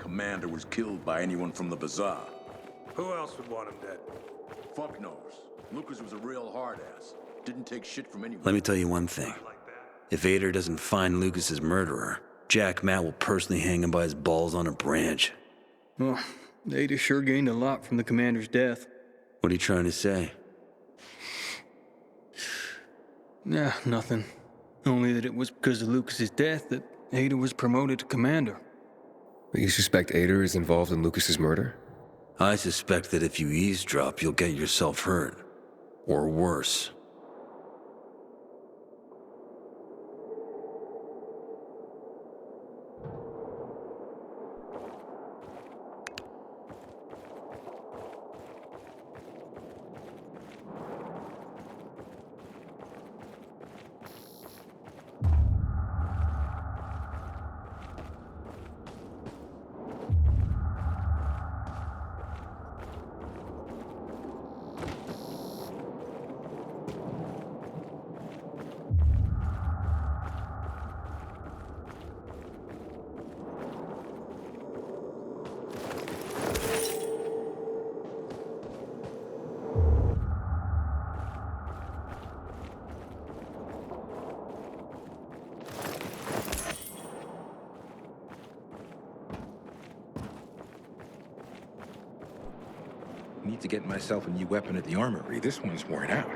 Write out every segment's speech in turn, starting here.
commander was killed by anyone from the bazaar. Who else would want him dead? Fuck knows. Lucas was a real hard-ass. Didn't take shit from anyone. Let me tell you one thing. If Ader doesn't find Lucas's murderer, Jack Matt will personally hang him by his balls on a branch. Well, Ada sure gained a lot from the commander's death. What are you trying to say? Nah, nothing. Only that it was because of Lucas's death that Ada was promoted to commander. But you suspect Ader is involved in Lucas's murder? I suspect that if you eavesdrop, you'll get yourself hurt. Or worse. Need to get myself a new weapon at the armory. This one's worn out.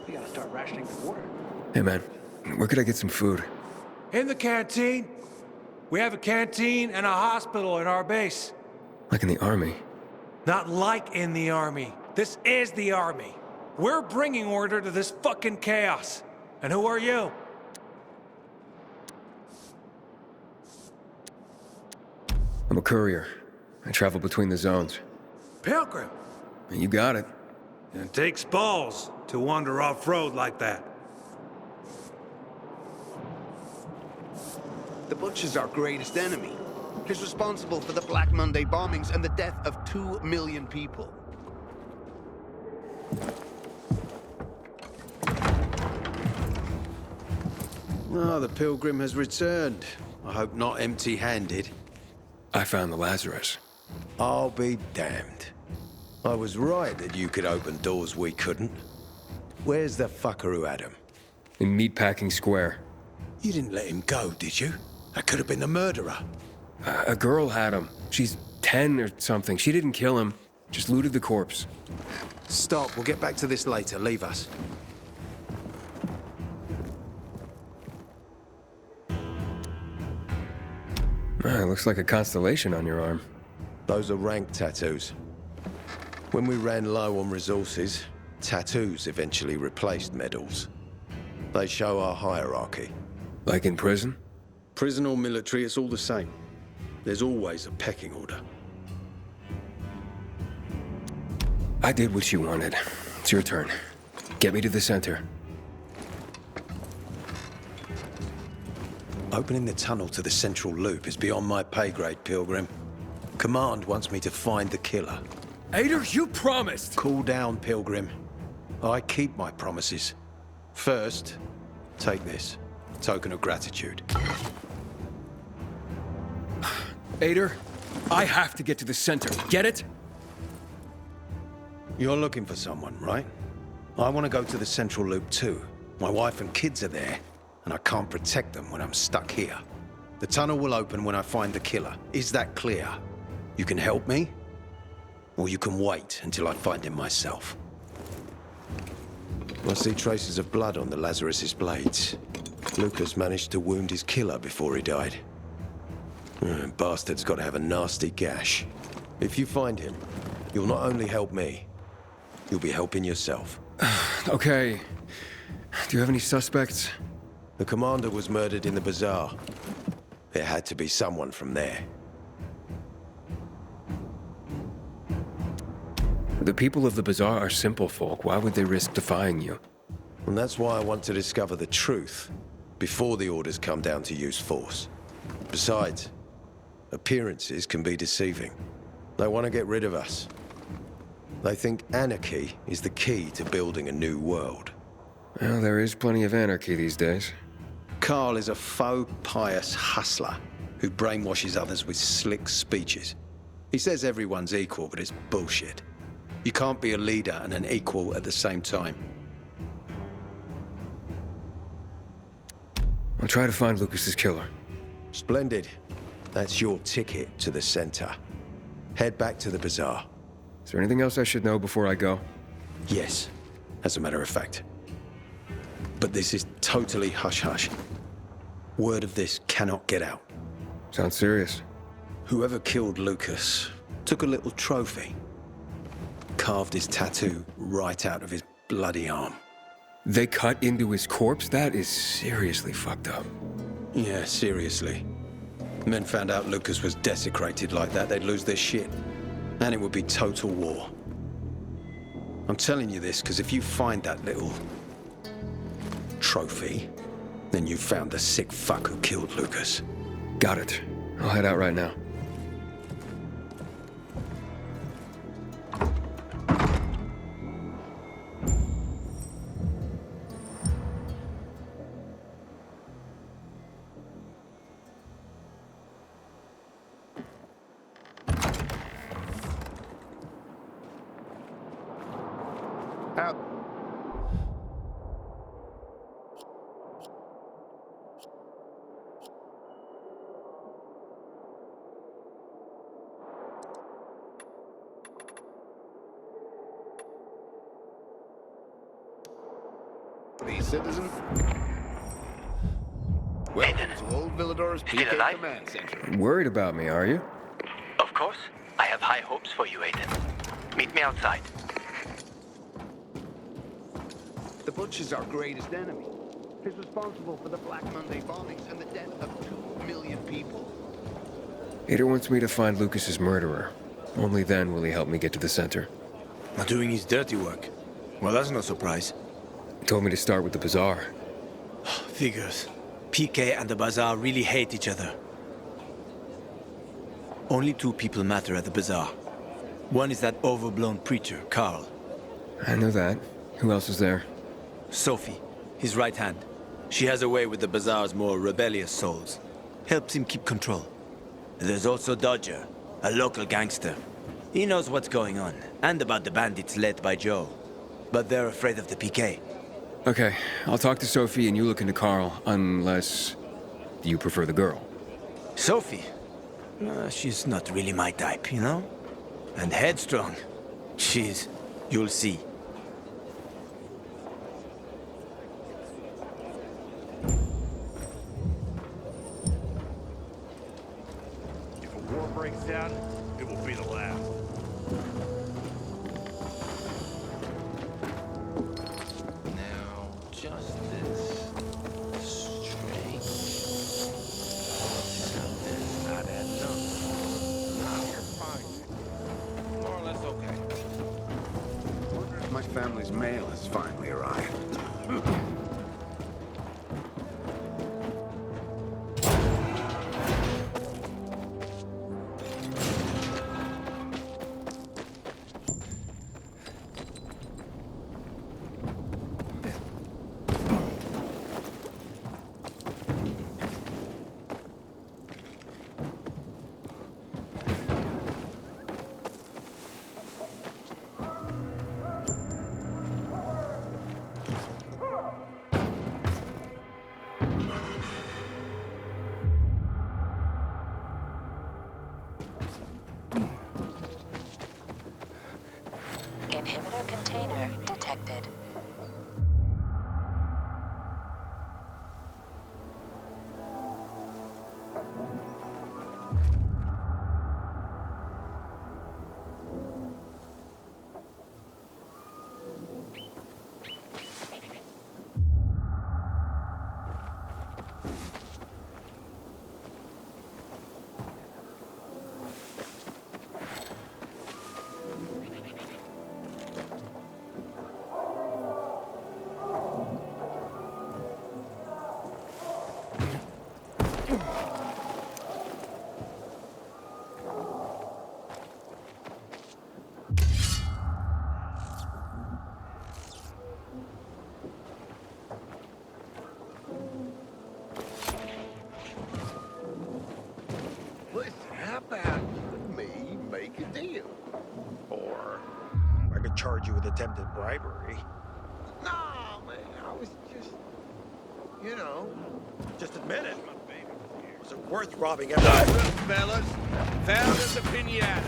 We gotta start rationing the water. Hey man, where could I get some food? In the canteen. We have a canteen and a hospital in our base. Like in the army? Not like in the army. This is the army. We're bringing order to this fucking chaos. And who are you? I'm a courier. I travel between the zones. Pilgrim. You got it. It takes balls to wander off-road like that. The Butcher's our greatest enemy. He's responsible for the Black Monday bombings and the death of 2 million people. Ah, the Pilgrim has returned. I hope not empty-handed. I found the Lazarus. I'll be damned. I was right that you could open doors we couldn't. Where's the fucker who had him? In Meatpacking Square. You didn't let him go, did you? That could have been the murderer. A girl had him. She's 10 or something. She didn't kill him. Just looted the corpse. Stop, we'll get back to this later. Leave us. Looks like a constellation on your arm. Those are rank tattoos. When we ran low on resources, tattoos eventually replaced medals. They show our hierarchy. Like in prison? Prison or military, it's all the same. There's always a pecking order. I did what you wanted. It's your turn. Get me to the center. Opening the tunnel to the central loop is beyond my pay grade, Pilgrim. Command wants me to find the killer. Ader, you promised! Cool down, Pilgrim. I keep my promises. First, take this. Token of gratitude. Ader, I have to get to the center. Get it? You're looking for someone, right? I want to go to the central loop too. My wife and kids are there, and I can't protect them when I'm stuck here. The tunnel will open when I find the killer. Is that clear? You can help me, or you can wait until I find him myself. I see traces of blood on the Lazarus's blades. Lucas managed to wound his killer before he died. Bastard's got to have a nasty gash. If you find him, you'll not only help me, you'll be helping yourself. Okay. Do you have any suspects? The commander was murdered in the bazaar. It had to be someone from there. The people of the bazaar are simple folk. Why would they risk defying you? And that's why I want to discover the truth before the orders come down to use force. Besides, appearances can be deceiving. They want to get rid of us. They think anarchy is the key to building a new world. Well, there is plenty of anarchy these days. Carl is a faux pious hustler who brainwashes others with slick speeches. He says everyone's equal, but it's bullshit. You can't be a leader and an equal at the same time. I'll try to find Lucas's killer. Splendid. That's your ticket to the center. Head back to the bazaar. Is there anything else I should know before I go? Yes, as a matter of fact. But this is totally hush-hush. Word of this cannot get out. Sounds serious. Whoever killed Lucas took a little trophy. Carved his tattoo right out of his bloody arm. They cut into his corpse? That is seriously fucked up. Yeah, seriously. Men found out Lucas was desecrated like that, they'd lose their shit. And it would be total war. I'm telling you this because if you find that little trophy, then you found the sick fuck who killed Lucas. Got it. I'll head out right now. Out. The citizen. Welcome to Old Villador's PK alive? Command Center. Worried about me, are you? Of course. I have high hopes for you, Aiden. Meet me outside. The Butch is our greatest enemy. He's responsible for the Black Monday bombings and the death of 2 million people. Ader wants me to find Lucas's murderer. Only then will he help me get to the center. Not doing his dirty work. Well, that's no surprise. He told me to start with the bazaar. Figures. PK and the bazaar really hate each other. Only 2 people matter at the bazaar. One is that overblown preacher, Carl. I know that. Who else is there? Sophie, his right hand. She has a way with the bazaar's more rebellious souls. Helps him keep control. There's also Dodger, a local gangster. He knows what's going on, and about the bandits led by Joe. But they're afraid of the PK. Okay, I'll talk to Sophie and you look into Carl, unless you prefer the girl. Sophie? She's not really my type, you know? And headstrong. You'll see. If a war breaks down, it will be the last. Now, just this straight. Something's not adding up. Nah, you're fine. More or less okay. My family's mail has finally arrived. attempted bribery. No, man, I was just, you know. Just admit it. Was it worth robbing everyone? Fellas, found us a pinata.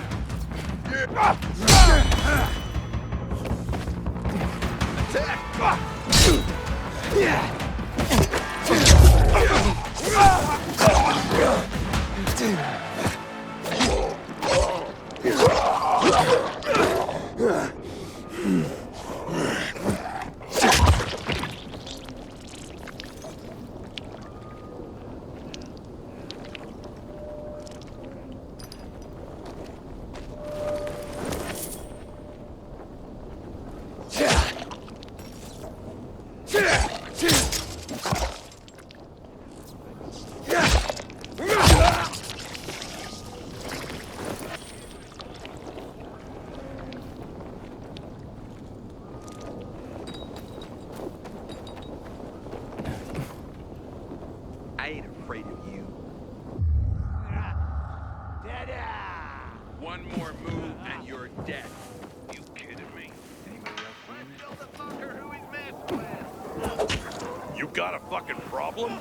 I ain't afraid of you. One more move and you're dead. You kidding me? You got a fucking problem?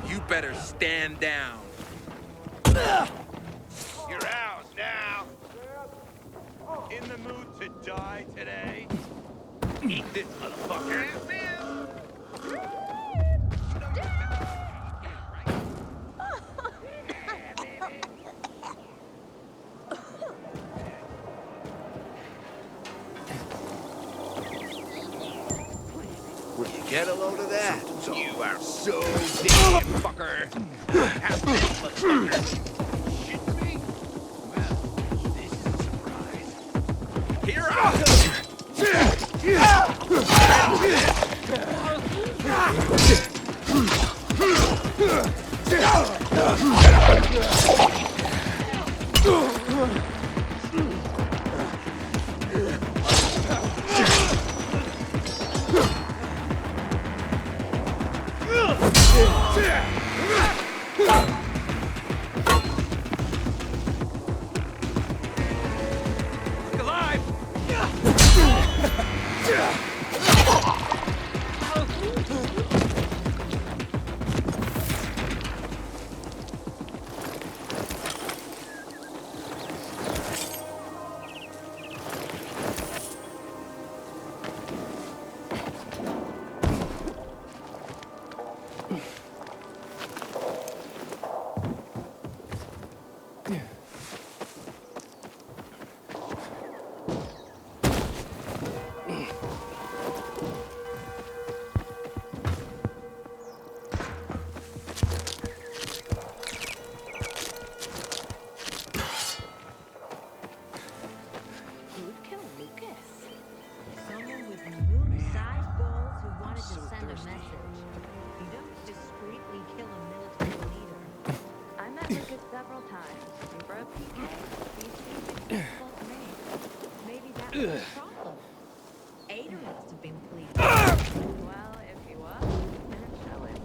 You better stand down. You're ours now. In the mood to die today? Eat this, motherfucker. Will you get a load of that? You are so dead, fucker. Have this, motherfucker. Shit me? Well, this is a surprise. Here I several times. We broke PK. These things are useful to me. Maybe that was the problem. Ada must have been pleased. Well, if he was, then show it.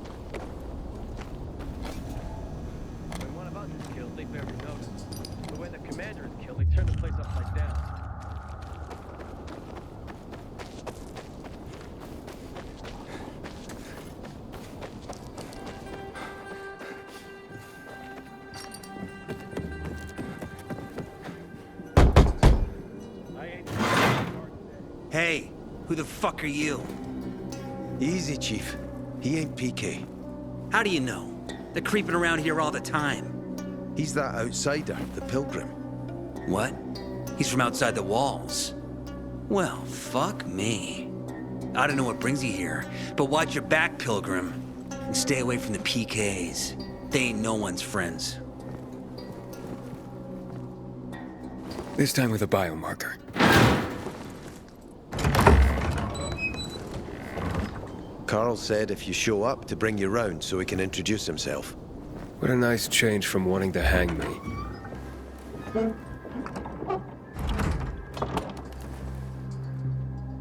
When one of us is killed, they barely notice. But when the commander is killed, they turn the place upside down. Hey, who the fuck are you? Easy, Chief. He ain't PK. How do you know? They're creeping around here all the time. He's that outsider, the Pilgrim. What? He's from outside the walls. Well, fuck me. I don't know what brings you here, but watch your back, Pilgrim. And stay away from the PKs. They ain't no one's friends. This time with a biomarker. Carl said if you show up to bring you round so he can introduce himself. What a nice change from wanting to hang me.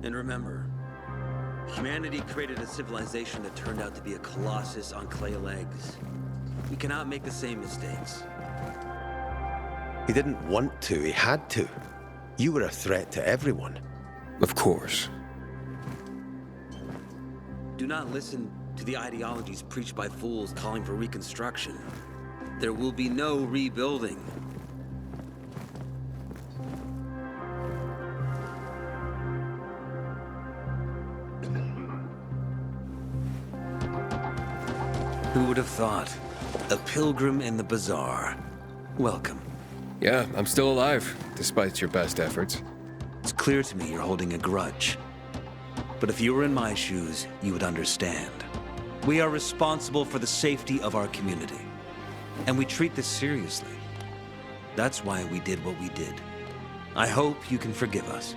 And remember, humanity created a civilization that turned out to be a colossus on clay legs. We cannot make the same mistakes. He didn't want to, he had to. You were a threat to everyone. Of course. Do not listen to the ideologies preached by fools calling for reconstruction. There will be no rebuilding. Who would have thought? A pilgrim in the bazaar. Welcome. Yeah, I'm still alive, despite your best efforts. It's clear to me you're holding a grudge. But if you were in my shoes, you would understand. We are responsible for the safety of our community. And we treat this seriously. That's why we did what we did. I hope you can forgive us.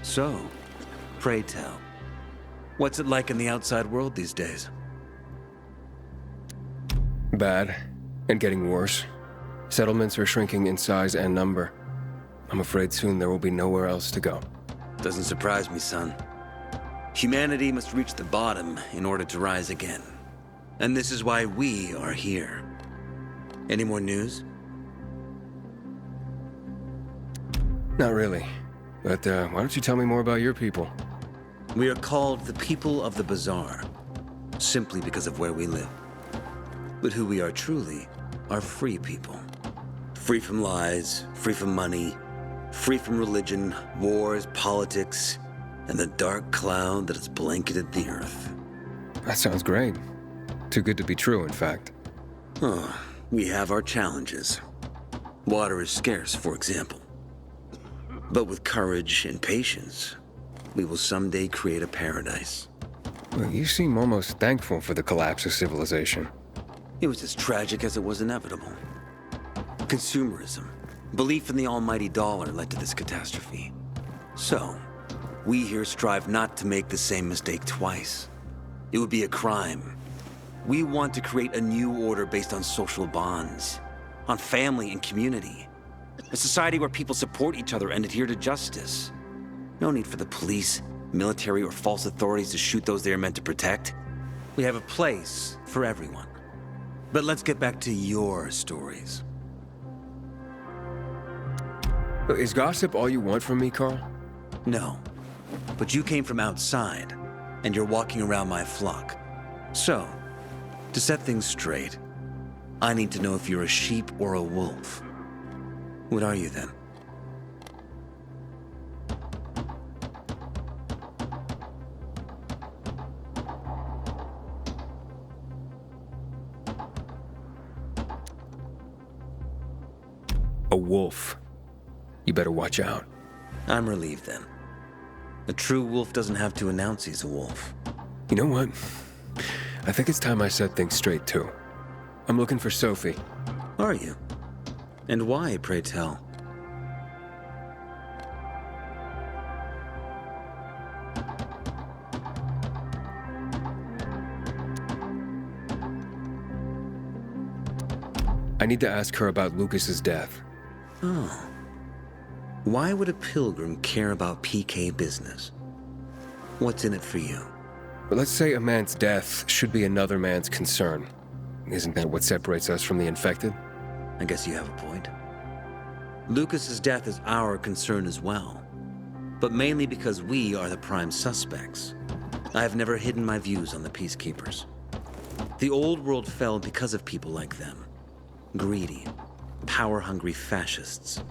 So, pray tell, what's it like in the outside world these days? Bad, and getting worse. Settlements are shrinking in size and number. I'm afraid soon there will be nowhere else to go. Doesn't surprise me, son. Humanity must reach the bottom in order to rise again. And this is why we are here. Any more news? Not really. But why don't you tell me more about your people? We are called the people of the bazaar, simply because of where we live. But who we are truly are free people. Free from lies, free from money, free from religion, wars, politics, and the dark cloud that has blanketed the earth. That sounds great. Too good to be true, in fact. Oh, we have our challenges. Water is scarce, for example. But with courage and patience, we will someday create a paradise. Well, you seem almost thankful for the collapse of civilization. It was as tragic as it was inevitable. Consumerism, belief in the almighty dollar led to this catastrophe. So, we here strive not to make the same mistake twice. It would be a crime. We want to create a new order based on social bonds, on family and community. A society where people support each other and adhere to justice. No need for the police, military, or false authorities to shoot those they are meant to protect. We have a place for everyone. But let's get back to your stories. Is gossip all you want from me, Carl? No. But you came from outside, and you're walking around my flock. So, to set things straight, I need to know if you're a sheep or a wolf. What are you then? A wolf. You better watch out. I'm relieved then. A true wolf doesn't have to announce he's a wolf. You know what? I think it's time I set things straight, too. I'm looking for Sophie. Are you? And why, pray tell? I need to ask her about Lucas's death. Oh. Why would a pilgrim care about PK business? What's in it for you? But let's say a man's death should be another man's concern. Isn't that what separates us from the infected? I guess you have a point. Lucas's death is our concern as well. But mainly because we are the prime suspects. I have never hidden my views on the Peacekeepers. The old world fell because of people like them. Greedy, power-hungry fascists.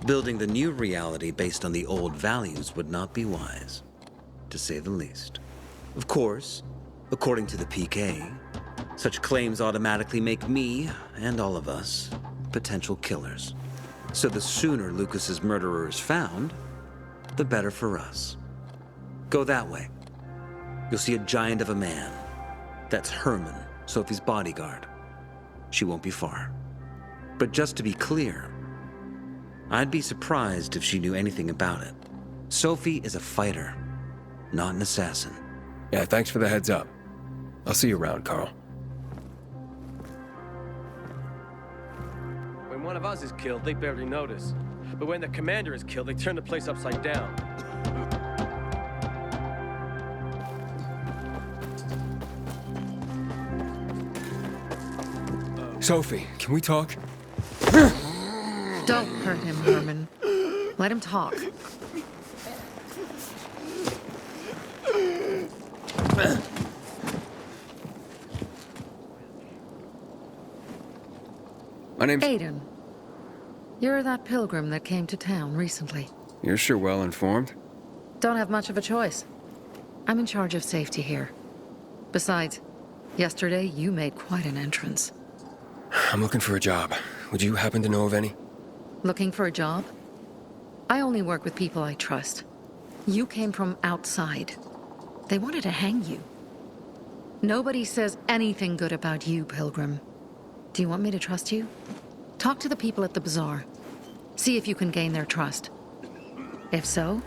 Building the new reality based on the old values would not be wise, to say the least. Of course, according to the PK, such claims automatically make me, and all of us, potential killers. So the sooner Lucas's murderer is found, the better for us. Go that way. You'll see a giant of a man. That's Herman, Sophie's bodyguard. She won't be far. But just to be clear, I'd be surprised if she knew anything about it. Sophie is a fighter, not an assassin. Yeah, thanks for the heads up. I'll see you around, Carl. When one of us is killed, they barely notice. But when the commander is killed, they turn the place upside down. Sophie, can we talk? Don't hurt him, Herman. Let him talk. My name's... Aiden. You're that pilgrim that came to town recently. You're sure well informed. Don't have much of a choice. I'm in charge of safety here. Besides, yesterday you made quite an entrance. I'm looking for a job. Would you happen to know of any? Looking for a job? I only work with people I trust. You came from outside. They wanted to hang you. Nobody says anything good about you, Pilgrim. Do you want me to trust you? Talk to the people at the bazaar. See if you can gain their trust. If so,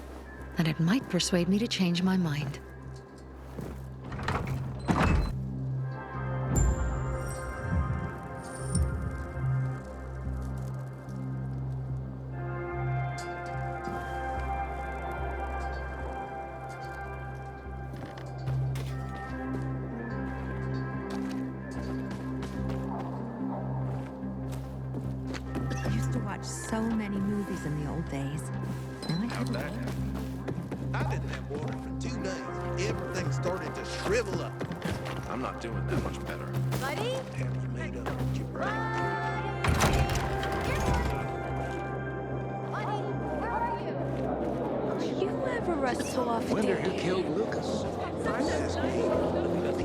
then it might persuade me to change my mind. So many movies in the old days. Now I How'd that happen? I've been in that water for 2 days. Everything started to shrivel up. I'm not doing that much better. Buddy? Hair's made up. Your brain. You ever rust off? Wonder who killed Lucas.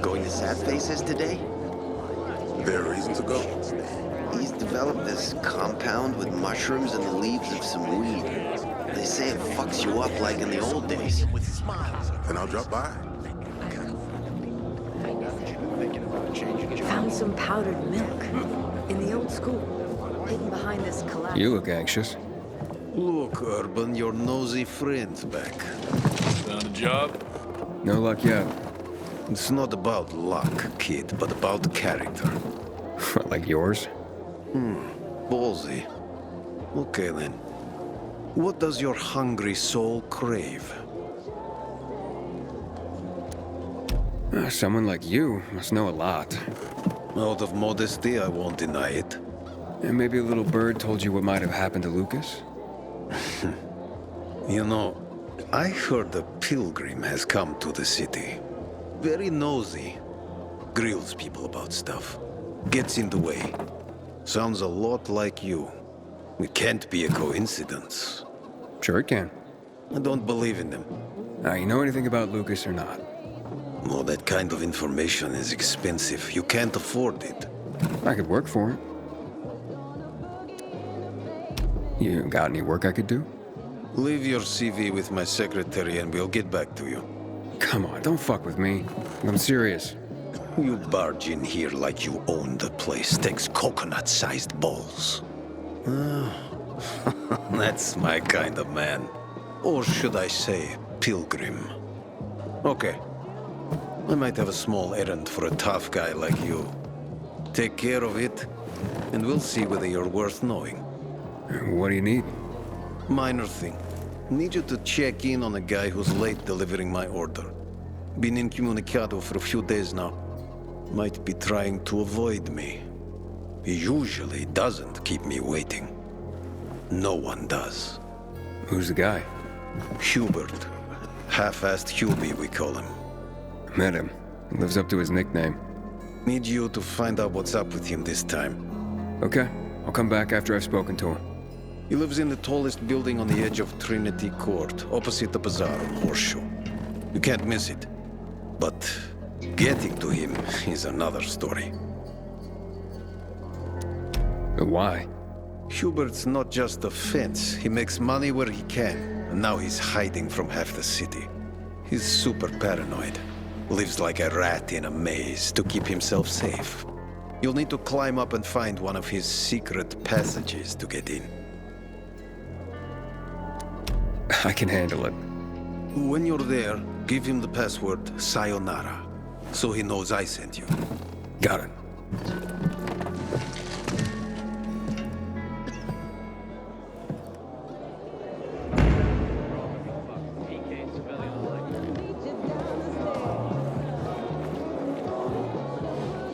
Going to Sad Faces today? There are reasons to go. He's developed this compound with mushrooms and the leaves of some weed. They say it fucks you up like in the old days. Then I'll drop by. Found some powdered milk in the old school, hidden behind this collapse. You look anxious. Look, Urban, your nosy friend's back. Found a job? No luck yet. It's not about luck, kid, but about character. Like yours? Ballsy. Okay, then. What does your hungry soul crave? Someone like you must know a lot. Out of modesty, I won't deny it. And maybe a little bird told you what might have happened to Lucas? You know, I heard a pilgrim has come to the city. Very nosy. Grills people about stuff. Gets in the way. Sounds a lot like you. It can't be a coincidence. Sure it can. I don't believe in them. Now, you know anything about Lucas or not? No, that kind of information is expensive. You can't afford it. I could work for it. You got any work I could do? Leave your CV with my secretary and we'll get back to you. Come on, don't fuck with me. I'm serious. You barge in here like you own the place. Takes coconut-sized balls. That's my kind of man. Or should I say, pilgrim. Okay. I might have a small errand for a tough guy like you. Take care of it, and we'll see whether you're worth knowing. What do you need? Minor thing. Need you to check in on a guy who's late delivering my order. Been incommunicado for a few days now. Might be trying to avoid me. He usually doesn't keep me waiting. No one does. Who's the guy? Hubert. Half-assed Hubie, we call him. Met him. He lives up to his nickname. Need you to find out what's up with him this time. Okay. I'll come back after I've spoken to him. He lives in the tallest building on the edge of Trinity Court, opposite the bazaar on Horseshoe. You can't miss it. But getting to him is another story. Why? Hubert's not just a fence. He makes money where he can, and now he's hiding from half the city. He's super paranoid. Lives like a rat in a maze to keep himself safe. You'll need to climb up and find one of his secret passages to get in. I can handle it. When you're there, give him the password Sayonara, so he knows I sent you. Got it.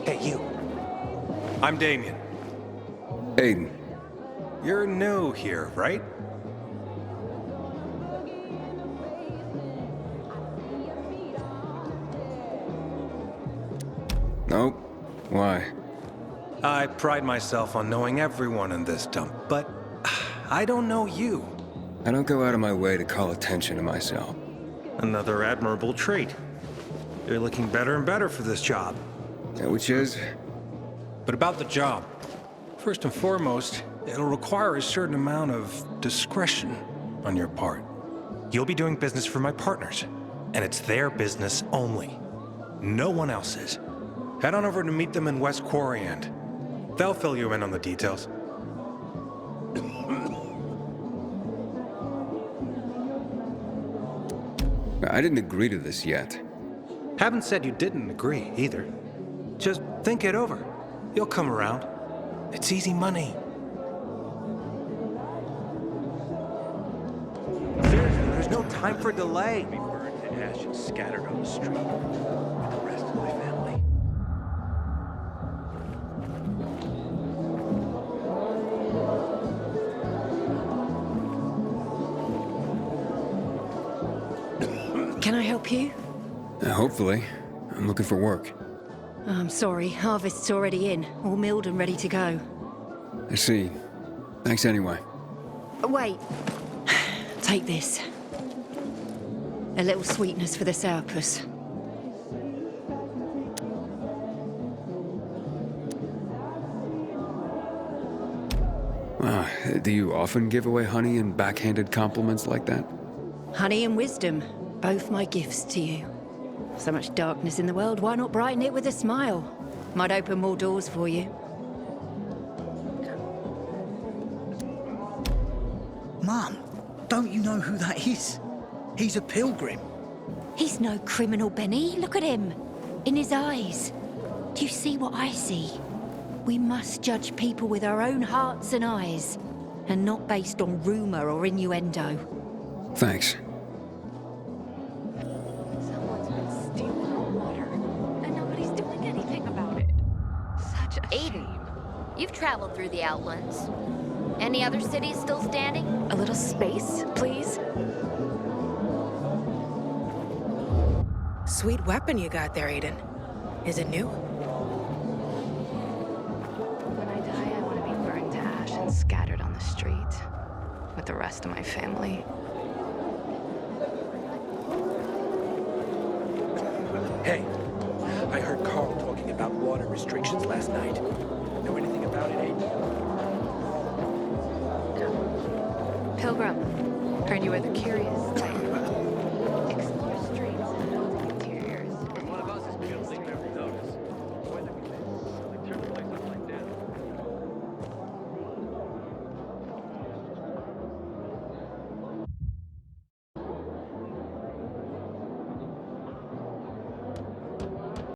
Hey, you. I'm Damien. Aiden. you're new here, right? Nope. Why? I pride myself on knowing everyone in this dump, but I don't know you. I don't go out of my way to call attention to myself. Another admirable trait. You're looking better and better for this job. Which is? But about the job. First and foremost, it'll require a certain amount of discretion on your part. You'll be doing business for my partners, and it's their business only. No one else's. Head on over to meet them in West Quarryend. They'll fill you in on the details. I didn't agree to this yet. Haven't said you didn't agree, either. Just think it over. You'll come around. It's easy money. Seriously, there's no time for delay. Be burned to ash and scattered on the street with the rest of my family. Can I help you? Hopefully. I'm looking for work. I'm sorry, harvest's already in, all milled and ready to go. I see. Thanks anyway. Wait. Take this. A little sweetness for the sourpuss. Do you often give away honey and backhanded compliments like that? Honey and wisdom, both my gifts to you. So much darkness in the world, why not brighten it with a smile? Might open more doors for you. Mum, don't you know who that is? He's a pilgrim. He's no criminal, Benny. Look at him. In his eyes. Do you see what I see? We must judge people with our own hearts and eyes, and not based on rumor or innuendo. Thanks. Someone's been stealing our water, and nobody's doing anything about it. Such a shame. You've traveled through the Outlands. Any other cities still standing? A little space, please? Sweet weapon you got there, Aiden. Is it new? When I die, I want to be burned to ash and scattered on the street with the rest of my family. Hey, I heard Carl talking about water restrictions last night. Know anything about it, Aiden? Pilgrim, heard you were the curious type.